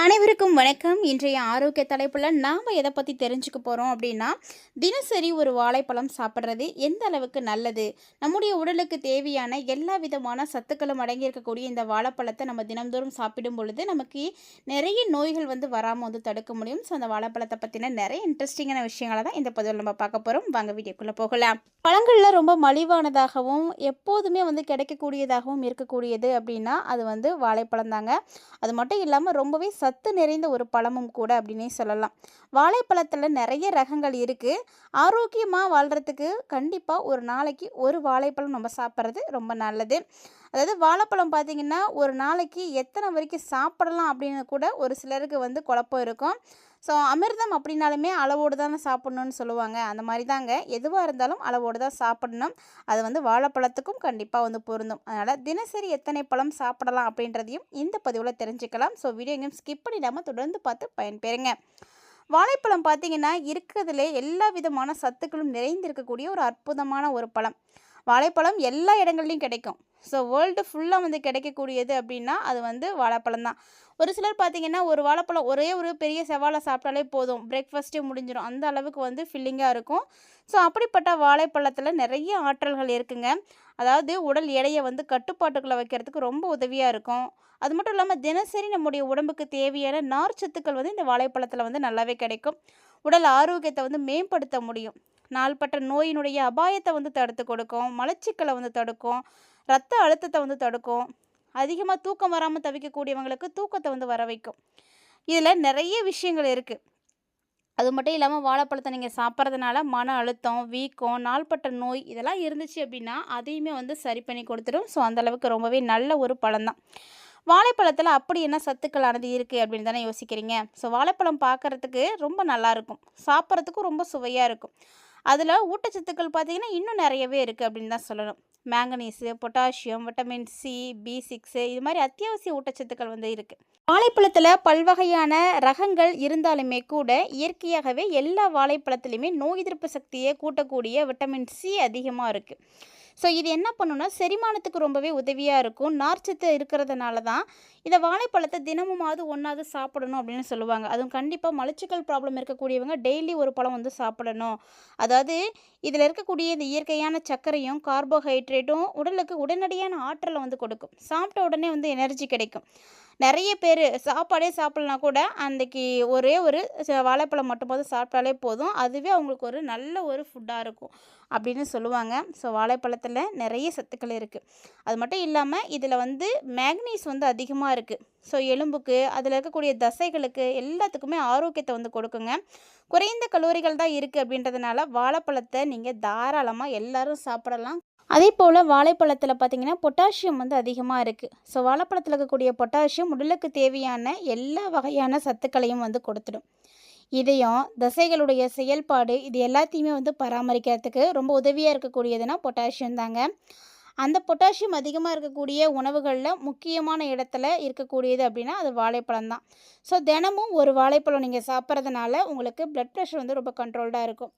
அனைவருக்கும் வணக்கம். இன்றைய ஆரோக்கிய தலைப்புல நாம் எதை பற்றி தெரிஞ்சுக்க போகிறோம் அப்படின்னா, தினசரி ஒரு வாழைப்பழம் சாப்பிட்றது எந்த அளவுக்கு நல்லது, நம்முடைய உடலுக்கு தேவையான எல்லா விதமான சத்துக்களும் அடங்கியிருக்கக்கூடிய இந்த வாழைப்பழத்தை நம்ம தினம்தோறும் சாப்பிடும் பொழுது நமக்கு நிறைய நோய்கள் வராமல் தடுக்க முடியும். ஸோ அந்த வாழைப்பழத்தை பற்றின நிறைய இன்ட்ரெஸ்டிங்கான விஷயங்களை தான் இந்த பதிவில் நம்ம பார்க்க போகிறோம். வாங்க வீடியோக்குள்ளே போகலாம். பழங்களில் ரொம்ப மலிவானதாகவும் எப்போதுமே கிடைக்கக்கூடியதாகவும் இருக்கக்கூடியது அப்படின்னா அது வாழைப்பழம் தாங்க. அது மட்டும் இல்லாமல் ரொம்பவே சத்து நிறைந்த ஒரு பழமும் கூட அப்படின்னே சொல்லலாம். வாழைப்பழத்தில் நிறைய ரகங்கள் இருக்குது. ஆரோக்கியமாக வாழ்கிறதுக்கு கண்டிப்பாக ஒரு நாளைக்கு ஒரு வாழைப்பழம் நம்ம சாப்பிட்றது ரொம்ப நல்லது. அதாவது வாழைப்பழம் பார்த்திங்கன்னா ஒரு நாளைக்கு எத்தனை வரைக்கும் சாப்பிடலாம் அப்படின்னு கூட ஒரு சிலருக்கு குழப்பம் இருக்கும். ஸோ அமிர்தம் அப்படின்னாலுமே அளவோடு தானே சாப்பிட்ணுன்னு சொல்லுவாங்க. அந்த மாதிரி தாங்க எதுவாக இருந்தாலும் அளவோடு தான் சாப்பிடணும். அது வாழைப்பழத்துக்கும் கண்டிப்பாக பொருந்தும். அதனால் தினசரி எத்தனை பழம் சாப்பிடலாம் அப்படின்றதையும் இந்த பதிவில் தெரிஞ்சுக்கலாம். ஸோ வீடியோ எங்கேயும் ஸ்கிப் பண்ணிடாமல் தொடர்ந்து பார்த்து பயன்பெறுங்க. வாழைப்பழம் பார்த்திங்கன்னா இருக்கிறதுலே எல்லா விதமான சத்துக்களும் நிறைந்திருக்கக்கூடிய ஒரு அற்புதமான ஒரு பழம். வாழைப்பழம் எல்லா இடங்கள்லையும் கிடைக்கும். ஸோ வேர்ல்டு ஃபுல்லாக கிடைக்கக்கூடியது அப்படின்னா அது வாழைப்பழம் தான். ஒரு சிலர் பார்த்திங்கன்னா ஒரு வாழைப்பழம் ஒரே ஒரு பெரிய செவ்வாழை சாப்பிட்டாலே போதும், பிரேக்ஃபாஸ்ட்டே முடிஞ்சிடும். அந்த அளவுக்கு ஃபில்லிங்காக இருக்கும். ஸோ அப்படிப்பட்ட வாழைப்பழத்தில் நிறைய ஆற்றல்கள் இருக்குங்க. அதாவது உடல் எடையை கட்டுப்பாட்டுக்குள்ளே வைக்கிறதுக்கு ரொம்ப உதவியாக இருக்கும். அது மட்டும் இல்லாமல் தினசரி நம்முடைய உடம்புக்கு தேவையான நார்ச்சத்துக்கள் இந்த வாழைப்பழத்தில் நல்லாவே கிடைக்கும். உடல் ஆரோக்கியத்தை மேம்படுத்த முடியும். நாள்பட்ட நோயினுடைய அபாயத்தை தடுத்து கொடுக்கும். மலச்சிக்கலை தடுக்கும். இரத்த அழுத்தத்தை தடுக்கும். அதிகமாக தூக்கம் வராமல் தவிக்கக்கூடியவங்களுக்கு தூக்கத்தை வர வைக்கும். இதில் நிறைய விஷயங்கள் இருக்குது. அது மட்டும் இல்லாமல் வாழைப்பழத்தை நீங்கள் சாப்பிட்றதுனால மன அழுத்தம், வீக்கம், நாள்பட்ட நோய் இதெல்லாம் இருந்துச்சு அப்படின்னா அதையுமே சரி பண்ணி கொடுத்துடும். ஸோ அந்தளவுக்கு ரொம்பவே நல்ல ஒரு பழம்தான். வாழைப்பழத்தில் அப்படி என்ன சத்துக்களானது இருக்குது அப்படின்னு தானே யோசிக்கிறீங்க. ஸோ வாழைப்பழம் பார்க்குறதுக்கு ரொம்ப நல்லாயிருக்கும், சாப்பிட்றதுக்கும் ரொம்ப சுவையாக இருக்கும். அதில் ஊட்டச்சத்துக்கள் பார்த்திங்கன்னா இன்னும் நிறையவே இருக்குது அப்படின்னு தான் சொல்லணும். Manganese, potassium, vitamin C, B6 இது மாதிரி அத்தியாவசிய ஊட்டச்சத்துக்கள் இருக்குது. வாழைப்பழத்தில் பல்வகையான ரகங்கள் இருந்தாலுமே கூட இயற்கையாகவே எல்லா வாழைப்பழத்துலேயுமே நோய் எதிர்ப்பு சக்தியை கூட்டக்கூடிய விட்டமின் சி அதிகமாக இருக்குது. ஸோ இது என்ன பண்ணுன்னா செரிமானத்துக்கு ரொம்பவே உதவியாக இருக்கும். நார்ச்சத்து இருக்கிறதுனால தான் இதை வாழைப்பழத்தை தினமுமாவது ஒன்றாவது சாப்பிடணும் அப்படின்னு சொல்லுவாங்க. அதுவும் கண்டிப்பாக மலச்சிக்கல் ப்ராப்ளம் இருக்கக்கூடியவங்க டெய்லி ஒரு பழம் சாப்பிடணும். அதாவது இதில் இருக்கக்கூடிய இந்த இயற்கையான சர்க்கரையும் கார்போஹைட்ரேட்டும் உடலுக்கு உடனடியான ஆற்றலை கொடுக்கும். சாப்பிட்ட உடனே எனர்ஜி கிடைக்கும். நிறைய பேர் சாப்பாடே சாப்பிட்லனா கூட அன்றைக்கி ஒரே ஒரு வாழைப்பழம் மட்டுமாவது சாப்பிட்டாலே போதும், அதுவே அவங்களுக்கு ஒரு நல்ல ஒரு ஃபுட்டாக இருக்கும் அப்படின்னு சொல்லுவாங்க. ஸோ வாழைப்பழத்தில் நிறைய சத்துக்கள் இருக்குது. அது மட்டும் இல்லாமல் இதில் மேக்னீஸ் அதிகமாக இருக்குது. ஸோ எலும்புக்கு அதில் இருக்கக்கூடிய தசைகளுக்கு எல்லாத்துக்குமே ஆரோக்கியத்தை கொடுக்குங்க. குறைந்த கலோரிகள் தான் இருக்குது அப்படின்றதுனால வாழைப்பழத்தை நீங்கள் தாராளமாக எல்லோரும் சாப்பிடலாம். அதே போல் வாழைப்பழத்தில் பார்த்திங்கன்னா பொட்டாசியம் அதிகமாக இருக்குது. ஸோ வாழைப்பழத்தில் இருக்கக்கூடிய பொட்டாசியம் உடலுக்கு தேவையான எல்லா வகையான சத்துக்களையும் கொடுத்துடும். இதயம், தசைகளுடைய செயல்பாடு இது எல்லாத்தையுமே பராமரிக்கிறதுக்கு ரொம்ப உதவியாக இருக்கக்கூடியதுன்னா பொட்டாசியம் தாங்க. அந்த பொட்டாசியம் அதிகமாக இருக்கக்கூடிய உணவுகளில் முக்கியமான இடத்துல இருக்கக்கூடியது அப்படின்னா அது வாழைப்பழம் தான். ஸோ தினமும் ஒரு வாழைப்பழம் நீங்கள் சாப்பிட்றதுனால உங்களுக்கு பிளட் ப்ரெஷர் ரொம்ப கண்ட்ரோல்டாக இருக்கும்.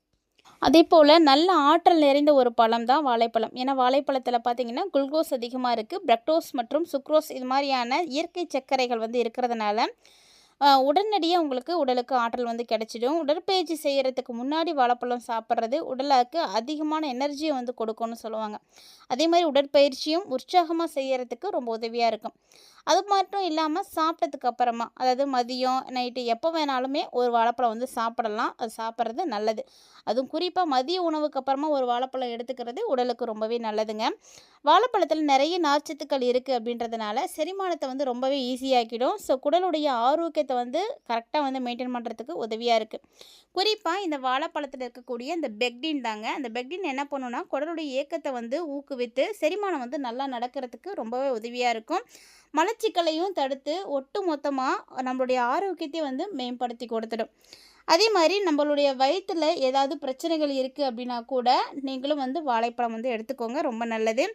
அதே போல் நல்ல ஆற்றல் நிறைந்த ஒரு பழம் தான் வாழைப்பழம். ஏன்னா வாழைப்பழத்தில் பார்த்திங்கன்னா குளுக்கோஸ் அதிகமாக இருக்குது. பிரக்டோஸ் மற்றும் சுக்ரோஸ் இது மாதிரியான இயற்கை சர்க்கரைகள் இருக்கிறதுனால உடனடியாக உங்களுக்கு உடலுக்கு ஆற்றல் கிடைச்சிடும். உடற்பயிற்சி செய்கிறதுக்கு முன்னாடி வாழைப்பழம் சாப்பிட்றது உடலுக்கு அதிகமான எனர்ஜியை கொடுக்கும்னு சொல்லுவாங்க. அதே மாதிரி உடற்பயிற்சியும் உற்சாகமாக செய்கிறதுக்கு ரொம்ப உதவியாக இருக்கும். அது மட்டும் இல்லாமல் சாப்பிட்டதுக்கு அப்புறமா அதாவது மதியம், நைட்டு எப்போ வேணாலுமே ஒரு வாழைப்பழம் சாப்பிடலாம். அது சாப்பிட்றது நல்லது. அதுவும் குறிப்பாக மதிய உணவுக்கு அப்புறமா ஒரு வாழைப்பழம் எடுத்துக்கிறது உடலுக்கு ரொம்பவே நல்லதுங்க. வாழைப்பழத்தில் நிறைய நார்ச்சத்துக்கள் இருக்குது அப்படின்றதுனால செரிமானத்தை ரொம்பவே ஈஸியாக்கிடும். ஸோ குடலுடைய ஆரோக்கியத்தை கரெக்டாக மெயின்டைன் பண்ணுறதுக்கு உதவியாக இருக்குது. குறிப்பாக இந்த வாழைப்பழத்தில் இருக்கக்கூடிய இந்த பெக்டின் தாங்க. அந்த பெக்டின் என்ன பண்ணுன்னா குடலுடைய இயக்கத்தை ஊக்குவித்து செரிமானம் நல்லா நடக்கிறதுக்கு ரொம்பவே உதவியாக இருக்கும். மலச்சிக்கலையும் தடுத்து ஒட்டு மொத்தமாக நம்மளுடைய ஆரோக்கியத்தை மேம்படுத்தி கொடுத்துடும். அதே மாதிரி நம்மளுடைய வயிற்றில் ஏதாவது பிரச்சனைகள் இருக்குது அப்படின்னா கூட நீங்களும் வாழைப்பழம் எடுத்துக்கோங்க, ரொம்ப நல்லது.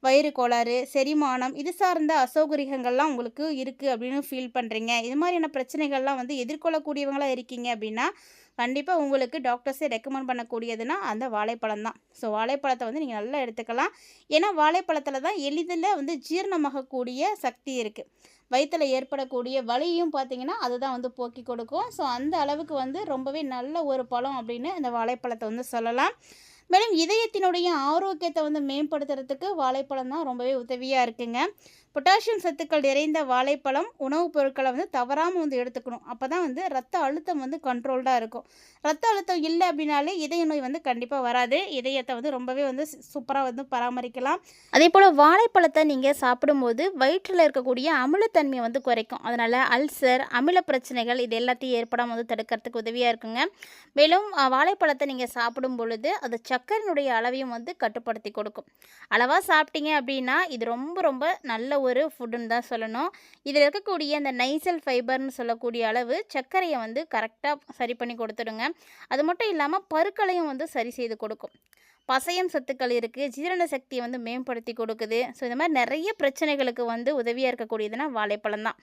வயிறு கோளாறு, செரிமானம் இது சார்ந்த அசௌகரியங்கள்லாம் உங்களுக்கு இருக்குது அப்படின்னு ஃபீல் பண்ணுறீங்க, இது மாதிரியான பிரச்சனைகள்லாம் எதிர்கொள்ளக்கூடியவங்களாக இருக்கீங்க அப்படின்னா கண்டிப்பாக உங்களுக்கு டாக்டர்ஸே ரெக்கமெண்ட் பண்ணக்கூடியதுன்னா அந்த வாழைப்பழம் தான். ஸோ வாழைப்பழத்தை நீங்கள் நல்லா எடுத்துக்கலாம். ஏன்னா வாழைப்பழத்தில் தான் எளிதில் ஜீரணமாகக்கூடிய சக்தி இருக்குது. வயித்துல ஏற்படக்கூடிய வலியும் பார்த்தீங்கன்னா, அதுதான் வந்து போக்கிக் கொடுக்கும். ஸோ அந்த அளவுக்கு வந்து ரொம்பவே நல்ல ஒரு பழம் அப்படின்னு இந்த வாழைப்பழத்த வந்து சொல்லலாம். மேலும் இதயத்தினுடைய ஆரோக்கியத்தை வந்து மேம்படுத்துறதுக்கு வாழைப்பழம் தான் ரொம்பவே உதவியாக இருக்குங்க. பொட்டாசியம் சத்துக்கள் நிறைந்த வாழைப்பழம் உணவுப் பொருட்களை வந்து தவறாமல் வந்து எடுத்துக்கணும். அப்போ தான் வந்து ரத்த அழுத்தம் வந்து கண்ட்ரோல்டாக இருக்கும். ரத்த அழுத்தம் இல்லை அப்படின்னாலே இதய நோய் வந்து கண்டிப்பாக வராது. இதயத்தை வந்து ரொம்பவே வந்து சூப்பராக வந்து பராமரிக்கலாம். அதே போல் வாழைப்பழத்தை நீங்கள் சாப்பிடும்போது வயிற்றில் இருக்கக்கூடிய அமிலத்தன்மையை வந்து குறைக்கும். அதனால் அல்சர், அமில பிரச்சனைகள் இது எல்லாத்தையும் ஏற்படாமல் வந்து தடுக்கிறதுக்கு உதவியாக இருக்குங்க. மேலும் வாழைப்பழத்தை நீங்கள் சாப்பிடும் பொழுது அது சர்க்கரையினுடைய அளவையும் வந்து கட்டுப்படுத்தி கொடுக்கும். அளவாக சாப்பிட்டீங்க அப்படின்னா இது ரொம்ப ரொம்ப நல்ல ஒரு ஃபுட்டுன்னு தான் சொல்லணும். இதில் இருக்கக்கூடிய அந்த நைசல் ஃபைபர்னு சொல்லக்கூடிய அளவு சர்க்கரையை வந்து கரெக்டாக சரி பண்ணி கொடுத்துடுங்க. அது மட்டும் இல்லாமல் பருக்களையும் வந்து சரி செய்து கொடுக்கும். பசையம் சத்துக்கள் இருக்குது, ஜீரண சக்தியை வந்து மேம்படுத்தி கொடுக்குது. ஸோ இந்த மாதிரி நிறைய பிரச்சனைகளுக்கு வந்து உதவியாக இருக்கக்கூடியதுன்னா வாழைப்பழம் தான்.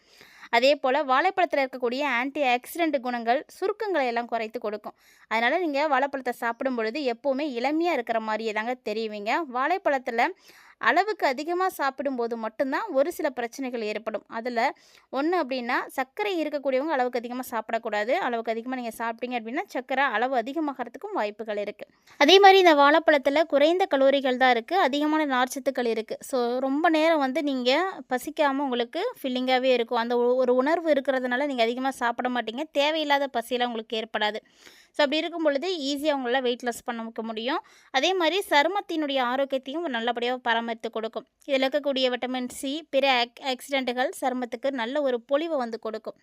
அதே போல் வாழைப்பழத்தில் இருக்கக்கூடிய ஆன்டி ஆக்சிடென்ட் குணங்கள் சுருக்கங்களை எல்லாம் குறைத்து கொடுக்கும். அதனால் நீங்கள் வாழைப்பழத்தை சாப்பிடும் பொழுது எப்போவுமே இளமையாக இருக்கிற மாதிரியே தாங்க தெரியுவீங்க. வாழைப்பழத்தில் அளவுக்கு அதிகமாக சாப்பிடும்போது மட்டும்தான் ஒரு சில பிரச்சனைகள் ஏற்படும். அதில் ஒன்று அப்படின்னா சர்க்கரை இருக்கக்கூடியவங்க அளவுக்கு அதிகமாக சாப்பிடக்கூடாது. அளவுக்கு அதிகமாக நீங்கள் சாப்பிட்டீங்க அப்படின்னா சர்க்கரை அளவு அதிகமாகறதுக்கும் வாய்ப்புகள் இருக்குது. அதே மாதிரி இந்த வாழைப்பழத்தில் குறைந்த கலோரிகள் தான் இருக்குது, அதிகமான நார்ச்சத்துக்கள் இருக்குது. ஸோ ரொம்ப நேரம் வந்து நீங்கள் பசிக்காமல் உங்களுக்கு ஃபில்லிங்காகவே இருக்கும். அந்த ஒரு உணர்வு இருக்கிறதுனால நீங்கள் அதிகமாக சாப்பிட மாட்டீங்க. தேவையில்லாத பசியெல்லாம் உங்களுக்கு ஏற்படாது. ஸோ அப்படி இருக்கும் பொழுது ஈஸியாக உங்களால் வெயிட் லாஸ் பண்ண முடியும். அதே மாதிரி சருமத்தினுடைய ஆரோக்கியத்தையும் நல்லபடியாக பராமரித்து கொடுக்கும். இதில் இருக்கக்கூடிய விட்டமின் சி, பிற ஆக்சிடென்ட்டுகள் சருமத்துக்கு நல்ல ஒரு பொலிவை வந்து கொடுக்கும்.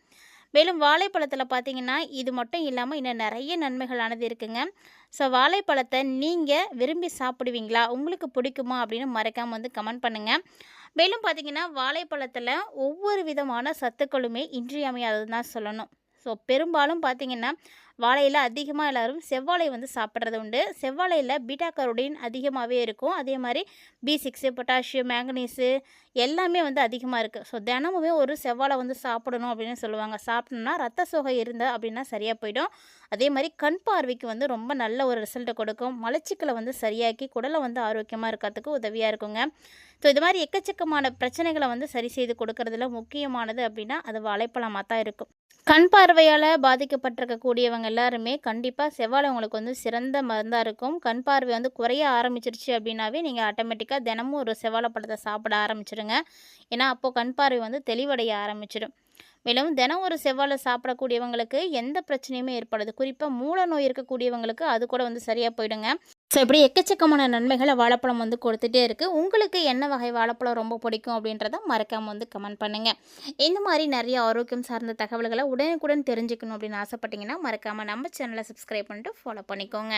மேலும் வாழைப்பழத்தில் பார்த்தீங்கன்னா இது மட்டும் இல்லாமல் இன்னும் நிறைய நன்மைகளானது இருக்குங்க. ஸோ வாழைப்பழத்தை நீங்கள் விரும்பி சாப்பிடுவீங்களா, உங்களுக்கு பிடிக்குமா அப்படின்னு மறக்காமல் வந்து கமெண்ட் பண்ணுங்கள். மேலும் பார்த்தீங்கன்னா வாழைப்பழத்தில் ஒவ்வொரு விதமான சத்துக்களுமே இன்றியமையாததுன்னு தான் சொல்லணும். ஸோ பெரும்பாலும் பார்த்தீங்கன்னா வாழையில் அதிகமாக எல்லோரும் செவ்வாழை வந்து சாப்பிட்றது உண்டு. செவ்வாழையில் பீட்டா கரோடின் அதிகமாகவே இருக்கும். அதே மாதிரி B6, பொட்டாசியம், மேங்கனீஸு எல்லாமே வந்து அதிகமாக இருக்குது. ஸோ தினமுமே ஒரு செவ்வாழை வந்து சாப்பிடணும் அப்படின்னு சொல்லுவாங்க. சாப்பிட்டோம்னா ரத்த சோகை இருந்தால் அப்படின்னா சரியாக போயிடும். அதே மாதிரி கண் பார்வைக்கு வந்து ரொம்ப நல்ல ஒரு ரிசல்ட்டை கொடுக்கும். மலச்சிக்கலை வந்து சரியாக்கி குடலை வந்து ஆரோக்கியமாக இருக்கிறதுக்கு உதவியாக இருக்குங்க. ஸோ இது மாதிரி எக்கச்சக்கமான பிரச்சனைகளை வந்து சரி செய்து கொடுக்கறதுல முக்கியமானது அப்படின்னா அது வாழைப்பழமாக தான் இருக்கும். கண் பார்வையால் பாதிக்கப்பட்டிருக்கக்கூடியவங்க எல்லாருமே கண்டிப்பாக செவ்வாழை உங்களுக்கு வந்து சிறந்த மருந்தாக இருக்கும். கண் பார்வை வந்து குறைய ஆரம்பிச்சிருச்சு அப்படின்னாவே நீங்கள் ஆட்டோமேட்டிக்காக தினமும் ஒரு செவ்வாழை பழத்தை சாப்பிட ஆரம்பிச்சிடுங்க. ஏன்னா அப்போது கண் பார்வை வந்து தெளிவடைய ஆரம்பிச்சிடும். மேலும் தினம் ஒரு செவ்வாழை சாப்பிடக்கூடியவங்களுக்கு எந்த பிரச்சனையுமே ஏற்படாது. குறிப்பாக மூல நோய் இருக்கக்கூடியவங்களுக்கு அது கூட வந்து சரியாக போயிடுங்க. ஸோ இப்படி எக்கச்சக்கமான நன்மைகளை வாழைப்பழம் வந்து கொடுத்துட்டே இருக்குது. உங்களுக்கு என்ன வகை வாழைப்பழம் ரொம்ப பிடிக்கும் அப்படின்றத மறக்காமல் வந்து கமெண்ட் பண்ணுங்கள். இந்த மாதிரி நிறைய ஆரோக்கியம் சார்ந்த தகவல்களை உடனுக்குடன் தெரிஞ்சுக்கணும் அப்படின்னு ஆசைப்பட்டீங்கன்னா மறக்காமல் நம்ம சேனலை சப்ஸ்கிரைப் பண்ணிட்டு ஃபாலோ பண்ணிக்கோங்க.